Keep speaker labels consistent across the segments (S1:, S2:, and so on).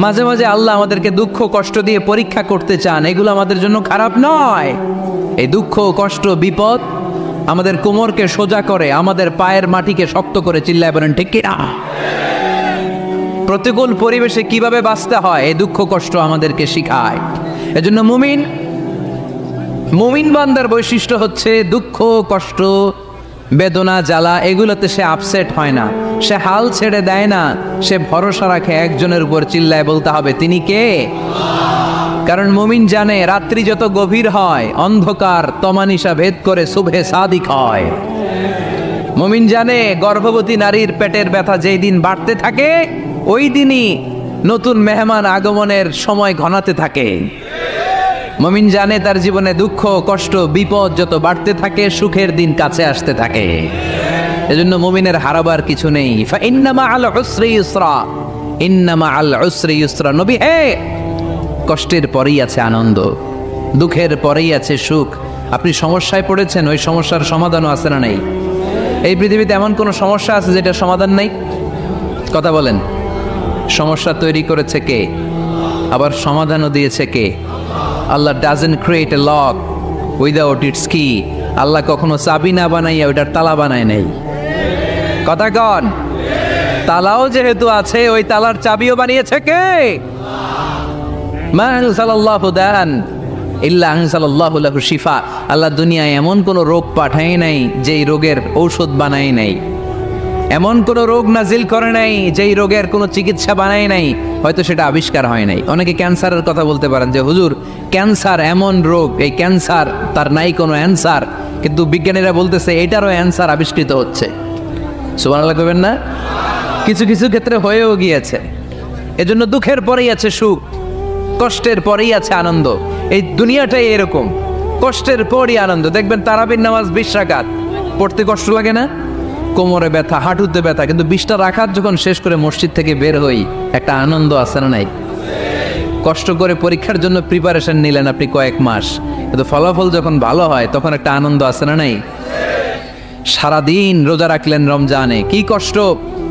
S1: মাঝে মাঝে আল্লাহ আমাদেরকে দুঃখ কষ্ট দিয়ে পরীক্ষা করতে চান, এগুলো আমাদের জন্য খারাপ নয়। এই দুঃখ কষ্ট বিপদ আমাদের কোমরকে সোজা করে, আমাদের পায়ের মাটিকে শক্ত করে, চিল্লায় বলেন ঠিক কি না? প্রতিকূল পরিবেশে কিভাবে বাঁচতে হয় এই দুঃখ কষ্ট আমাদেরকে শিখায়। এজন্য মুমিন বান্দার বৈশিষ্ট্য হচ্ছে দুঃখ কষ্ট বেদনা জ্বালা এগুলোতে সে আপসেট হয় না, সে হাল ছেড়ে দেয় না, সে ভরসা রাখে একজনের উপর, চিল্লায় বলতে হবে তিনি কে? কারণ মুমিন জানে রাত্রি যত গভীর হয় অন্ধকার তমানিসা ভেদ করে সুবহে সাদিক হয়। মুমিন জানে গর্ভবতী নারীর পেটের ব্যথা যেই দিন বাড়তে থাকে ওই দিনই নতুন মেহমান আগমনের সময় ঘনাতে থাকে। মুমিন জানে তার জীবনে দুঃখ কষ্ট বিপদ যত বাড়তে থাকে সুখের দিন কাছে আসতে থাকে। এজন্য মুমিনের হারাবার কিছু নেই। ইন্না মাআল উসরি ইউসরা, ইন্না মাআল উসরি ইউসরা। নবী হে, কষ্টের পরেই আছে আনন্দ, দুঃখের পরেই আছে সুখ। আপনি সমস্যায় পড়েছেন, ওই সমস্যার সমাধানও আছে না নেই? এই পৃথিবীতে এমন কোন সমস্যা আছে যেটার সমাধান নেই? কথা বলেন। সমস্যা তৈরি করেছে কে? আবার সমাধানও দিয়েছে কে? Allah doesn't create a lock without its key. Allah কখনো চাবি না বানাইয়া ওইটার তালা বানায় নাই। কথা কন। তালাও যেহেতু আছে ওই তালার চাবিও বানিয়েছে কে? মা আনজালাল্লাহু দান ইল্লা আনজালাল্লাহু লাহু শিফা। আল্লাহ দুনিয়ায় এমন কোন রোগ পাঠায় নাই যেই রোগের ঔষধ বানায় নাই, এমন কোন রোগ নাজিল করে নাই যেই রোগের কোনো চিকিৎসা বানায় নাই, হয়তো সেটা আবিষ্কার হয় নাই। অনেকে ক্যান্সারের কথা বলতে পারেন যে হুজুর ক্যান্সার এমন রোগ, এই ক্যান্সার তার নাই কোনো অ্যান্সার, কিন্তু বিজ্ঞানীরা বলতেছে এটারও অ্যান্সার আবিষ্কৃত হচ্ছে। সুবহানাল্লাহ কইবেন না? কিছু কিছু ক্ষেত্রে হয়েও গিয়েছে। এজন্য দুঃখের পরেই আছে সুখ, কষ্টের পরেই আছে আনন্দ। এই দুনিয়াটাই এরকম, কষ্টের পরই আনন্দ। দেখবেন তারাবির নামাজ 20 রাকাত পড়তে কষ্ট লাগে না? কোমরে ব্যথা, হাঁটুতে ব্যথা, কিন্তু 20টা রাকাত যখন শেষ করে মসজিদ থেকে বের হই একটা আনন্দ আছে না নাই? কষ্ট করে পরীক্ষার জন্য প্রিপারেশন নিলেন আপনি কয়েক মাস, কিন্তু ফলাফল যখন ভালো হয় তখন একটা আনন্দ আছে না নাই? সারাদিন রোজা রাখলেন রমজানে, কি কষ্ট,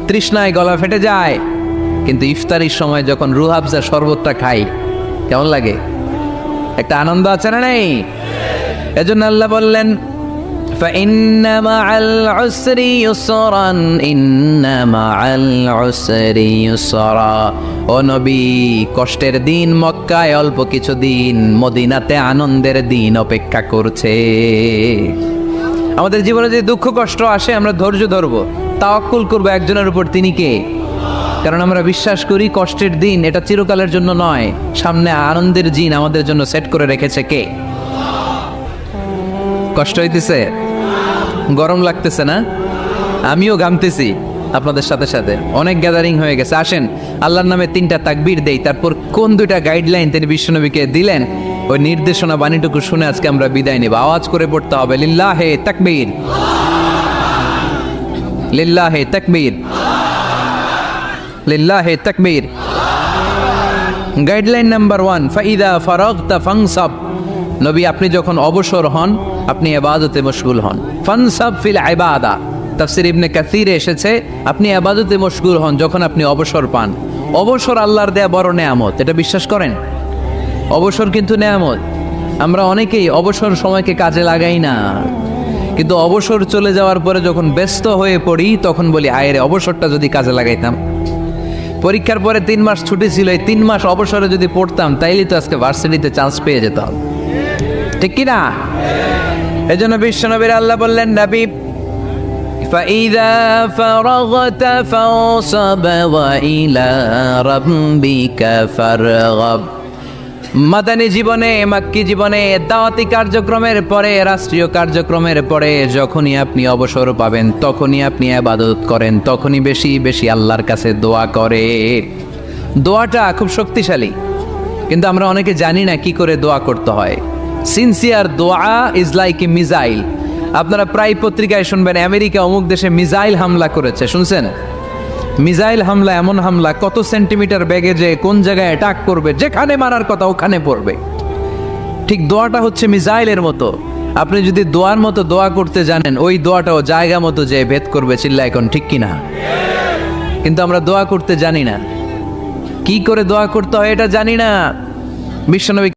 S1: তৃষ্ণায় গলা ফেটে যায়, কিন্তু ইফতারির সময় যখন রুহ আফজা শরবতটা খাই কেমন লাগে? একটা আনন্দ আছে না নাই? এজন্য আল্লাহ বললেন فإن مع العسر يسرا إن مع العسر يسرا। ও নবী, কষ্টের দিন মক্কায় অল্প কিছু দিন, মদিনাতে আনন্দের দিন অপেক্ষা করছে। আমাদের জীবনে যে দুঃখ কষ্ট আসে আমরা ধৈর্য ধরবো, তাওয়াক্কুল করবো একজনের উপর, তিনি কে? কারণ আমরা বিশ্বাস করি কষ্টের দিন এটা চিরকালের জন্য নয়, সামনে আনন্দের দিন আমাদের জন্য সেট করে রেখেছে কে? কষ্ট হইতেছে, গরম লাগতেছে না? আমিও ঘামতেছি আপনাদের সাথে সাথে, অনেক গ্যাদারিং হয়ে গেছে। আসেন আল্লাহর নামে 3টা তাকবীর দেই, তারপর কোন 2টা গাইডলাইন তিনি বিশ্বনবীকে দিলেন ওই নির্দেশনা বাণীটুকু শুনে আজকে আমরা বিদায় নেব। আওয়াজ করে পড়তে হবে লিল্লাহে তাকবীর, লিল্লাহে তাকবীর, লিল্লাহে তাকবীর। গাইডলাইন নাম্বার 1, ফাইদা ফারাগতা ফানসাব। নবী আপনি যখন অবসর হন আপনি ইবাদতে মশগুল হন। ফানসাব ফিল ইবাদা, তাফসীর ইবনে কাসিরে এসেছে আপনি ইবাদতে মশগুল হন যখন আপনি অবসর পান। অবসর আল্লাহর দেয়া বড় নেয়ামত, এটা বিশ্বাস করেন? অবসর কিন্তু নেয়ামত। আমরা অনেকেই অবসর সময়কে কাজে লাগাই না, কিন্তু অবসর চলে যাওয়ার পরে যখন ব্যস্ত হয়ে পড়ি তখন বলি হায় রে, অবসরটা যদি কাজে লাগাইতাম। পরীক্ষার পরে 3 মাস ছুটি ছিল, এই 3 মাস অবসরে যদি পড়তাম তাইলে তো আজকে ভার্সিটিতে চান্স পেয়ে যেতাম, ঠিক কি না? এজন্য বিশ্বনবীর আল্লাহ বললেন নবী ফাইদা ফারাগতা ফানসাব ওয়া ইলা রাব্বিকা ফারগাব। মাদানী জীবনে, মাক্কি জীবনে, দাওয়াতি কার্যক্রমের পরে, রাষ্ট্রীয় কার্যক্রমের পরে যখনই আপনি অবসর পাবেন তখনই আপনি ইবাদত করেন, তখনই বেশি বেশি আল্লাহর কাছে দোয়া করে। দোয়াটা খুব শক্তিশালী, কিন্তু আমরা অনেকে জানি না কি করে দোয়া করতে হয়। সিনসিয়ার দোয়া ইজ লাইক এ মিসাইল। আপনারা প্রায় পত্রিকায় শুনবেন আমেরিকা অমুক দেশে মিসাইল হামলা করেছে, শুনছেন? মিসাইল হামলা এমন হামলা কত সেন্টিমিটার বেগে যে কোন জায়গায় অ্যাটাক করবে, যেখানে মারার কথা ওখানে পড়বে। ঠিক দোয়াটা হচ্ছে মিসাইলের মতো। আপনি যদি দোয়ার মতো দোয়া করতে জানেন ওই দোয়াটাও জায়গা মতো যে ভেদ করবে, চিল্লা এখন ঠিক কিনা? কিন্তু আমরা দোয়া করতে জানি না। কি করে দোয়া করতে হয় এটা জানি না। বিশ্বনবী